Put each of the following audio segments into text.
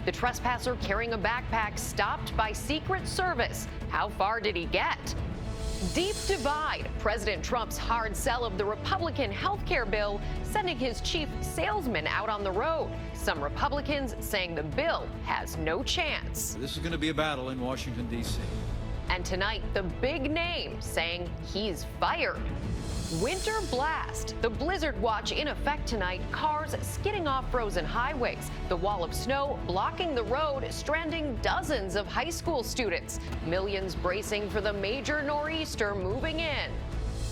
The trespasser carrying a backpack stopped by Secret Service. How far did he get? Deep divide. President Trump's hard sell of the Republican health care bill, sending his chief salesman out on the road. Some Republicans saying the bill has no chance. This is going to be a battle in Washington, D.C. And tonight, the big name saying he's fired. Winter blast. The blizzard watch in effect tonight. Cars skidding off frozen highways. The wall of snow blocking the road, stranding dozens of high school students. Millions bracing for the major nor'easter moving in.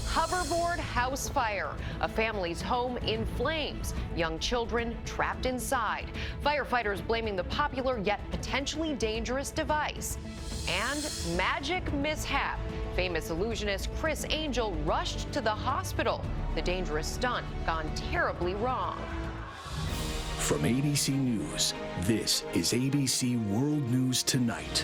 Hoverboard house fire. A family's home in flames. Young children trapped inside. Firefighters blaming the popular yet potentially dangerous device. And magic mishap. Famous illusionist Chris Angel rushed to the hospital. The dangerous stunt gone terribly wrong. From ABC News, this is ABC World News Tonight.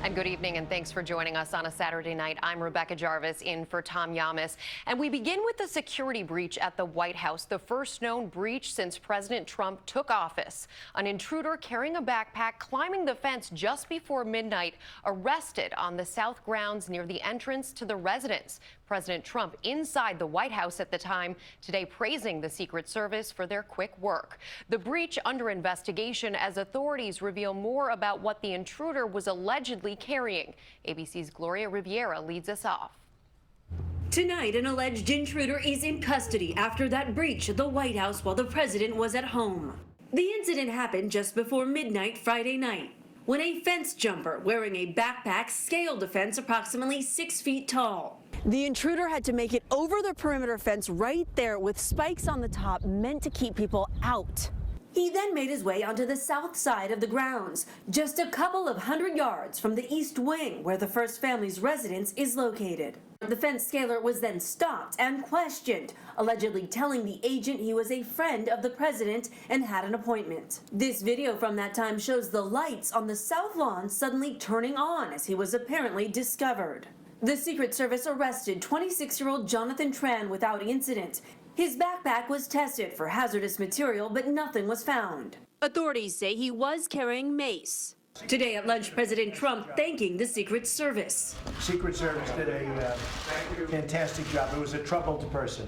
And good evening, and thanks for joining us on a Saturday night. I'm Rebecca Jarvis in for Tom Yamas. And we begin with the security breach at the White House, the first known breach since President Trump took office. An intruder carrying a backpack climbing the fence just before midnight, arrested on the South grounds near the entrance to the residence. President Trump inside the White House at the time, today praising the Secret Service for their quick work. The breach under investigation as authorities reveal more about what the intruder was allegedly carrying. ABC's Gloria Riviera leads us off. Tonight, an alleged intruder is in custody after that breach at the White House while the president was at home. The incident happened just before midnight Friday night, when a fence jumper wearing a backpack scaled a fence approximately 6 feet tall. The intruder had to make it over the perimeter fence right there with spikes on the top meant to keep people out. He then made his way onto the south side of the grounds, just a couple of 100 yards from the east wing where the first family's residence is located. The fence scaler was then stopped and questioned, allegedly telling the agent he was a friend of the president and had an appointment. This video from that time shows the lights on the south lawn suddenly turning on as he was apparently discovered. The Secret Service arrested 26-year-old Jonathan Tran without incident. His backpack was tested for hazardous material, but nothing was found. Authorities say he was carrying mace. Today at lunch, President Trump thanking the Secret Service. Secret Service did a fantastic job. It was a troubled person.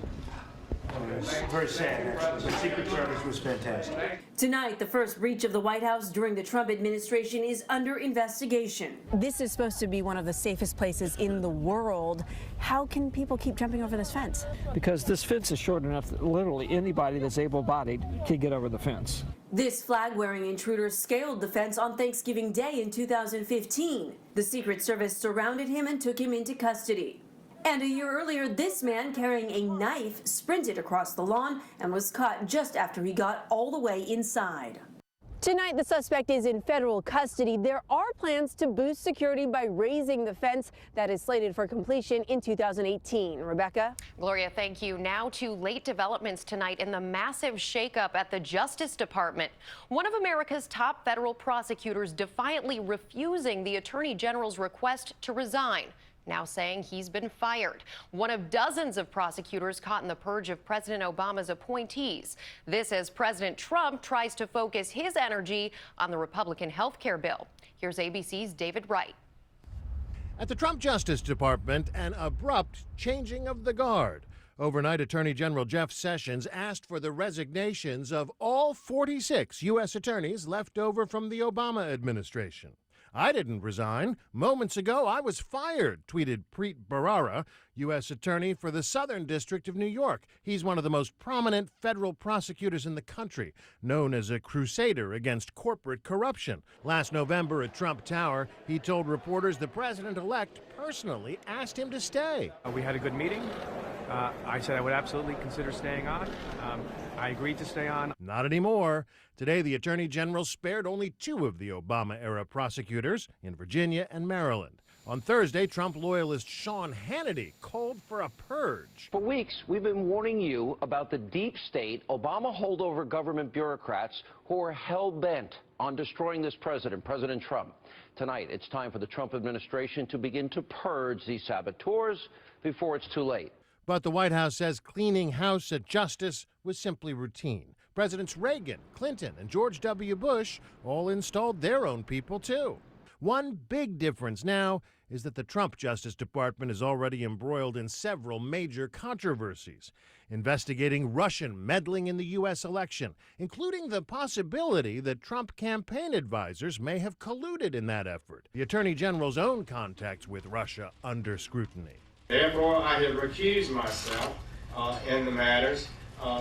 It was very sad, actually. The Secret Service was fantastic. Tonight, the first breach of the White House during the Trump administration is under investigation. This is supposed to be one of the safest places in the world. How can people keep jumping over this fence? Because this fence is short enough that literally anybody that's able-bodied can get over the fence. This flag-wearing intruder scaled the fence on Thanksgiving Day in 2015. The Secret Service surrounded him and took him into custody. And a year earlier, this man carrying a knife sprinted across the lawn and was caught just after he got all the way inside. Tonight, the suspect is in federal custody. There are plans to boost security by raising the fence that is slated for completion in 2018. Rebecca? Gloria, thank you. Now to late developments tonight in the massive shakeup at the Justice Department. One of America's top federal prosecutors defiantly refusing the Attorney General's request to resign, now saying he's been fired. One of dozens of prosecutors caught in the purge of President Obama's appointees. This as President Trump tries to focus his energy on the Republican health care bill. Here's ABC's David Wright. At the Trump Justice Department, an abrupt changing of the guard. Overnight, Attorney General Jeff Sessions asked for the resignations of all 46 U.S. attorneys left over from the Obama administration. I didn't resign. Moments ago, I was fired, tweeted Preet Bharara, U.S. Attorney for the Southern District of New York. He's one of the most prominent federal prosecutors in the country, known as a crusader against corporate corruption. Last November at Trump Tower, he told reporters the president-elect personally asked him to stay. We had a good meeting. I said I would absolutely consider staying on. I agreed to stay on. Not anymore. Today, the Attorney General spared only 2 of the Obama-era prosecutors in Virginia and Maryland. On Thursday, Trump loyalist Sean Hannity called for a purge. For weeks, we've been warning you about the deep state, Obama holdover government bureaucrats who are hell-bent on destroying this president, President Trump. Tonight, it's time for the Trump administration to begin to purge these saboteurs before it's too late. But the White House says cleaning house at Justice was simply routine. Presidents Reagan, Clinton, and George W. Bush all installed their own people, too. One big difference now is that the Trump Justice Department is already embroiled in several major controversies, investigating Russian meddling in the U.S. election, including the possibility that Trump campaign advisors may have colluded in that effort. The Attorney General's own contacts with Russia under scrutiny. Therefore, I have recused myself in the matters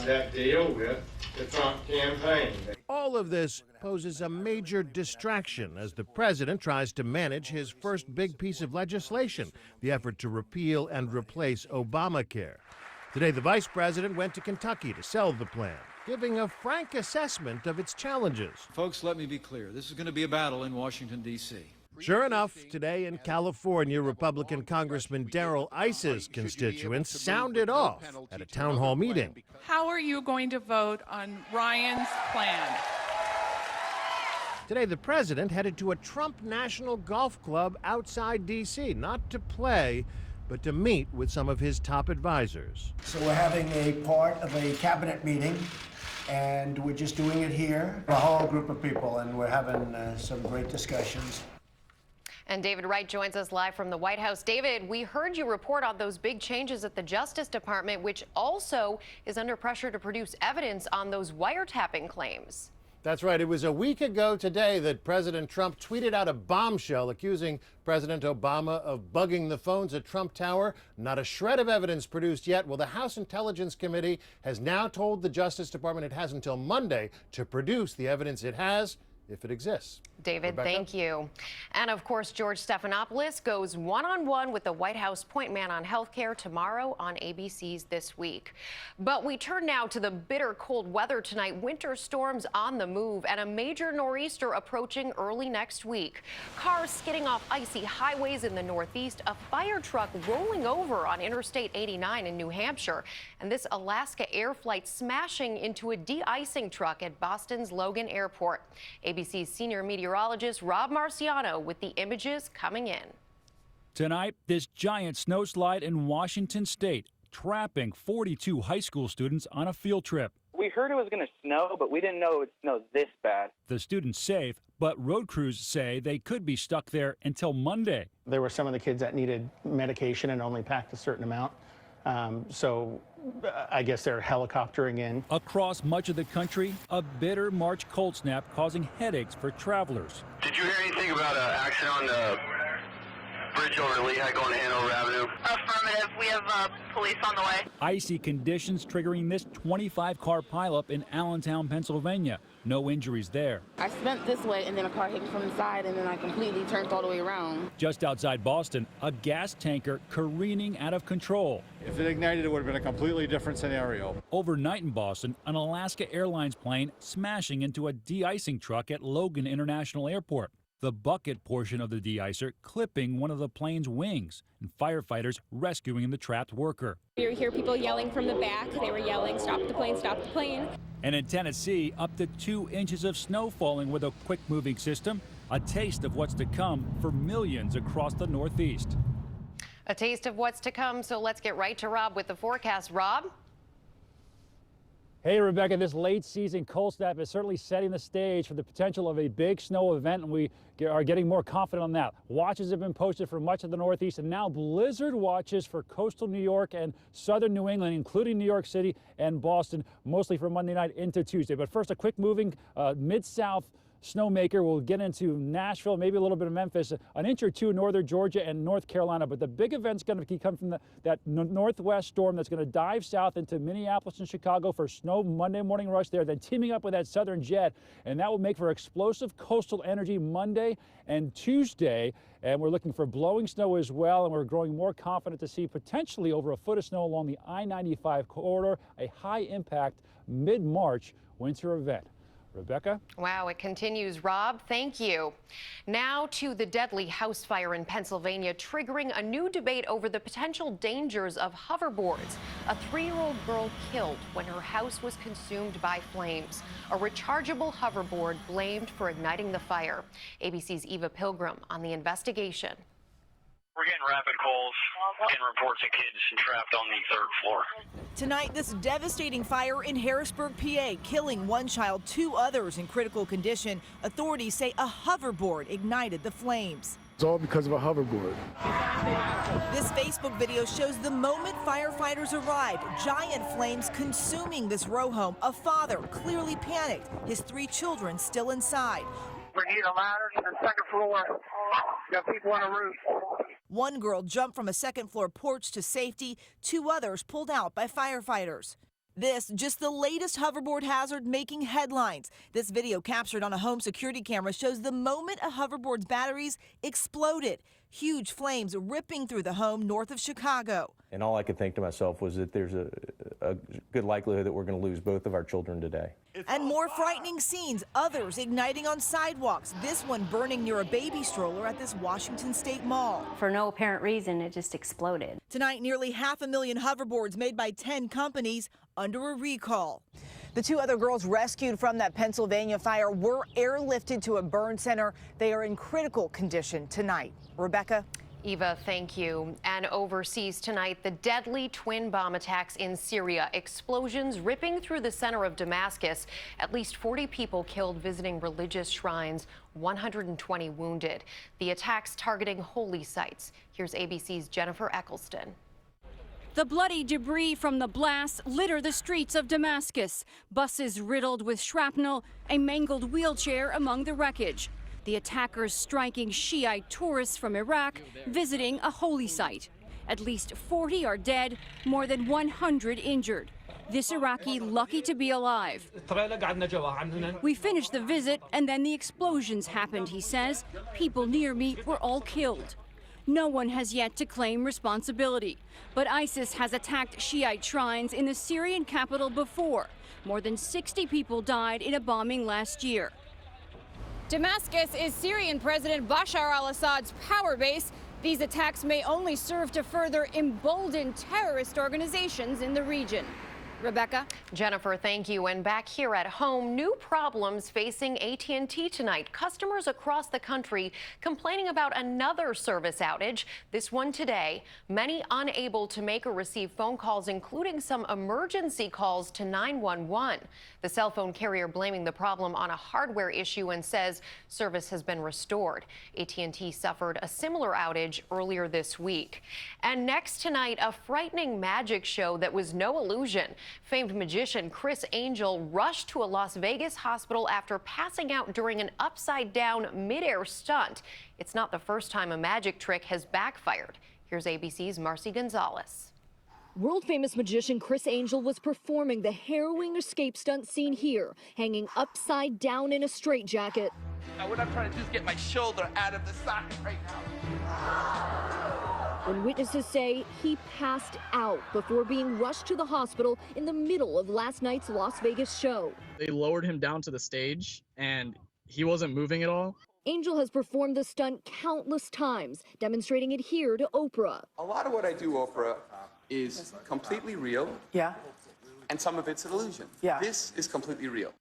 that deal with the Trump campaign. All of this poses a major distraction as the president tries to manage his first big piece of legislation, the effort to repeal and replace Obamacare. Today, the vice president went to Kentucky to sell the plan, giving a frank assessment of its challenges. Folks, let me be clear. This is going to be a battle in Washington, D.C. Sure enough, today in California, Republican Congressman Darrell Iss's constituents sounded off at a town hall meeting. How are you going to vote on Ryan's plan? Today, the president headed to a Trump National Golf Club outside D.C., not to play, but to meet with some of his top advisors. So we're having a part of a cabinet meeting, and we're just doing it here, a whole group of people, and we're having some great discussions. And David Wright joins us live from the White House. David, we heard you report on those big changes at the Justice Department, which also is under pressure to produce evidence on those wiretapping claims. That's right. It was a week ago today that President Trump tweeted out a bombshell accusing President Obama of bugging the phones at Trump Tower. Not a shred of evidence produced yet. Well, the House Intelligence Committee has now told the Justice Department it has until Monday to produce the evidence it has, if it exists. David, Rebecca? Thank you. And of course, George Stephanopoulos goes one-on-one with the White House point man on health care tomorrow on ABC's This Week. But we turn now to the bitter cold weather tonight. Winter storms on the move and a major nor'easter approaching early next week. Cars skidding off icy highways in the Northeast, a fire truck rolling over on Interstate 89 in New Hampshire, and this Alaska Air flight smashing into a de-icing truck at Boston's Logan Airport. ABC's senior meteorologist Rob Marciano with the images coming in. Tonight, this giant snowslide in Washington state, trapping 42 high school students on a field trip. We heard it was going to snow, but we didn't know it would snow this bad. The students safe, but road crews say they could be stuck there until Monday. There were some of the kids that needed medication and only packed a certain amount. So I guess they're helicoptering in. Across much of the country, a bitter March cold snap causing headaches for travelers. Did you hear anything about an accident on the bridge over Lehigh going to Hanover Avenue? Affirmative. We have police on the way. Icy conditions triggering this 25-car pileup in Allentown, Pennsylvania. No injuries there. I spent this way, and then a car hit me from the side, and then I completely turned all the way around. Just outside Boston, a gas tanker careening out of control. If it ignited, it would have been a completely different scenario. Overnight in Boston, an Alaska Airlines plane smashing into a de-icing truck at Logan International Airport. The bucket portion of the de-icer clipping one of the plane's wings, and firefighters rescuing the trapped worker. You hear people yelling from the back. They were yelling, "Stop the plane, stop the plane." And in Tennessee, up to 2 inches of snow falling with a quick-moving system, a taste of what's to come for millions across the Northeast. A taste of what's to come, so let's get right to Rob with the forecast. Rob? Hey, Rebecca, this late season cold snap is certainly setting the stage for the potential of a big snow event, and we are getting more confident on that. Watches have been posted for much of the Northeast, and now blizzard watches for coastal New York and southern New England, including New York City and Boston, mostly from Monday night into Tuesday. But first, a quick moving mid-south snowmaker. We'll get into Nashville, maybe a little bit of Memphis, an inch or two in northern Georgia and North Carolina. But the big event's going to come from that northwest storm that's going to dive south into Minneapolis and Chicago for snow Monday morning rush there, then teaming up with that southern jet. And that will make for explosive coastal energy Monday and Tuesday. And we're looking for blowing snow as well. And we're growing more confident to see potentially over a foot of snow along the I-95 corridor, a high impact mid-March winter event. Rebecca? Wow, it continues. Rob, thank you. Now to the deadly house fire in Pennsylvania, triggering a new debate over the potential dangers of hoverboards. A 3-year-old girl killed when her house was consumed by flames. A rechargeable hoverboard blamed for igniting the fire. ABC's Eva Pilgrim on the investigation. We're getting rapid calls and reports of kids trapped on the 3rd floor. Tonight, this devastating fire in Harrisburg, PA, killing one child, 2 others in critical condition. Authorities say a hoverboard ignited the flames. It's all because of a hoverboard. This Facebook video shows the moment firefighters arrived, giant flames consuming this row home. A father clearly panicked, his 3 children still inside. We need a ladder to the 2nd floor. Got people on the roof. One girl jumped from a 2nd floor porch to safety, 2 others pulled out by firefighters. This, just the latest hoverboard hazard making headlines. This video captured on a home security camera shows the moment a hoverboard's batteries exploded. Huge flames ripping through the home north of Chicago. And all I could think to myself was that there's a good likelihood that we're going to lose both of our children today. And more frightening scenes, others igniting on sidewalks. This one burning near a baby stroller at this Washington State mall. For no apparent reason, it just exploded. Tonight, nearly 500,000 hoverboards made by 10 companies under a recall. The 2 other girls rescued from that Pennsylvania fire were airlifted to a burn center. They are in critical condition tonight. Rebecca? Eva, thank you. And overseas tonight, the deadly twin bomb attacks in Syria. Explosions ripping through the center of Damascus. At least 40 people killed visiting religious shrines, 120 wounded. The attacks targeting holy sites. Here's ABC's Jennifer Eccleston. The bloody debris from the blasts litter the streets of Damascus. Buses riddled with shrapnel, a mangled wheelchair among the wreckage. The attackers striking Shiite tourists from Iraq visiting a holy site. At least 40 are dead, more than 100 injured. This Iraqi lucky to be alive. We finished the visit and then the explosions happened, he says. People near me were all killed. No one has yet to claim responsibility. But ISIS has attacked Shiite shrines in the Syrian capital before. More than 60 people died in a bombing last year. Damascus is Syrian President Bashar al-Assad's power base. These attacks may only serve to further embolden terrorist organizations in the region. Rebecca? Jennifer, thank you. And back here at home, new problems facing AT&T tonight. Customers across the country complaining about another service outage, this one today. Many unable to make or receive phone calls, including some emergency calls to 911. The cell phone carrier blaming the problem on a hardware issue and says service has been restored. AT&T suffered a similar outage earlier this week. And next tonight, a frightening magic show that was no illusion. Famed magician Chris Angel rushed to a Las Vegas hospital after passing out during an upside-down midair stunt. It's not the first time a magic trick has backfired. Here's ABC's Marcy Gonzalez. World-famous magician Chris Angel was performing the harrowing escape stunt seen here, hanging upside down in a straitjacket. What I'm trying to do is get my shoulder out of the socket right now. When witnesses say he passed out before being rushed to the hospital in the middle of last night's Las Vegas show. They lowered him down to the stage and he wasn't moving at all. Angel has performed the stunt countless times, demonstrating it here to Oprah. A lot of what I do, Oprah, is completely real. Yeah. And some of it's an illusion. Yeah. This is completely real.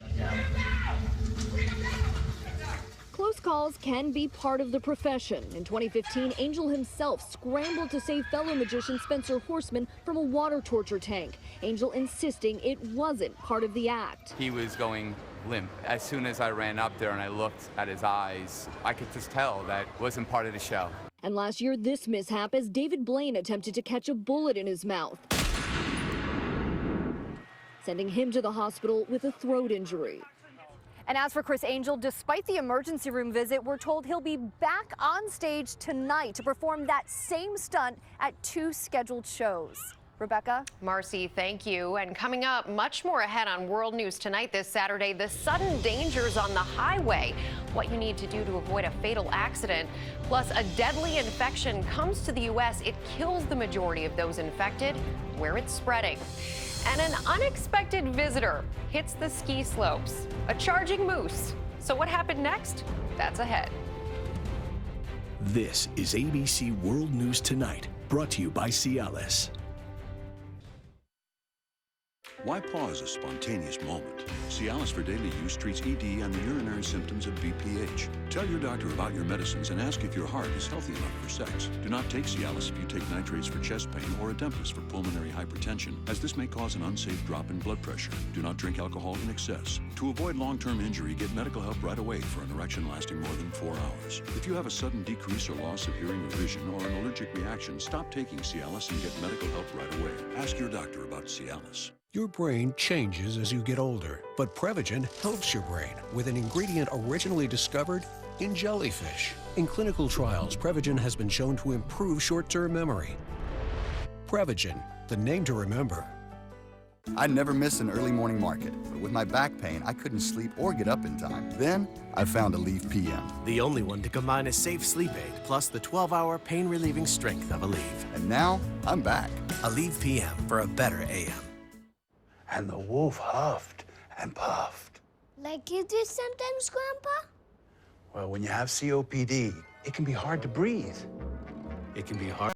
Close calls can be part of the profession. In 2015, Angel himself scrambled to save fellow magician Spencer Horseman from a water torture tank. Angel insisting it wasn't part of the act. He was going limp. As soon as I ran up there and I looked at his eyes, I could just tell that wasn't part of the show. And last year, this mishap as David Blaine attempted to catch a bullet in his mouth, sending him to the hospital with a throat injury. And as for Chris Angel, despite the emergency room visit, we're told he'll be back on stage tonight to perform that same stunt at 2 scheduled shows. Rebecca? Marcy, thank you. And coming up, much more ahead on World News Tonight this Saturday, the sudden dangers on the highway, what you need to do to avoid a fatal accident. Plus, a deadly infection comes to the U.S. It kills the majority of those infected, where it's spreading. And an unexpected visitor hits the ski slopes, a charging moose. So what happened next? That's ahead. This is ABC World News Tonight, brought to you by Cialis. Why pause a spontaneous moment? Cialis for daily use treats ED and the urinary symptoms of BPH. Tell your doctor about your medicines and ask if your heart is healthy enough for sex. Do not take Cialis if you take nitrates for chest pain or Adempas for pulmonary hypertension, as this may cause an unsafe drop in blood pressure. Do not drink alcohol in excess. To avoid long-term injury, get medical help right away for an erection lasting more than 4 hours. If you have a sudden decrease or loss of hearing or vision or an allergic reaction, stop taking Cialis and get medical help right away. Ask your doctor about Cialis. Your brain changes as you get older, but Prevagen helps your brain with an ingredient originally discovered in jellyfish. In clinical trials, Prevagen has been shown to improve short-term memory. Prevagen, the name to remember. I'd never miss an early morning market, but with my back pain, I couldn't sleep or get up in time. Then, I found Aleve PM. The only one to combine a safe sleep aid plus the 12-hour pain-relieving strength of Aleve. And now, I'm back. Aleve PM for a better AM. And the wolf huffed and puffed. Like you do sometimes, Grandpa? Well, when you have COPD, it can be hard to breathe. It can be hard.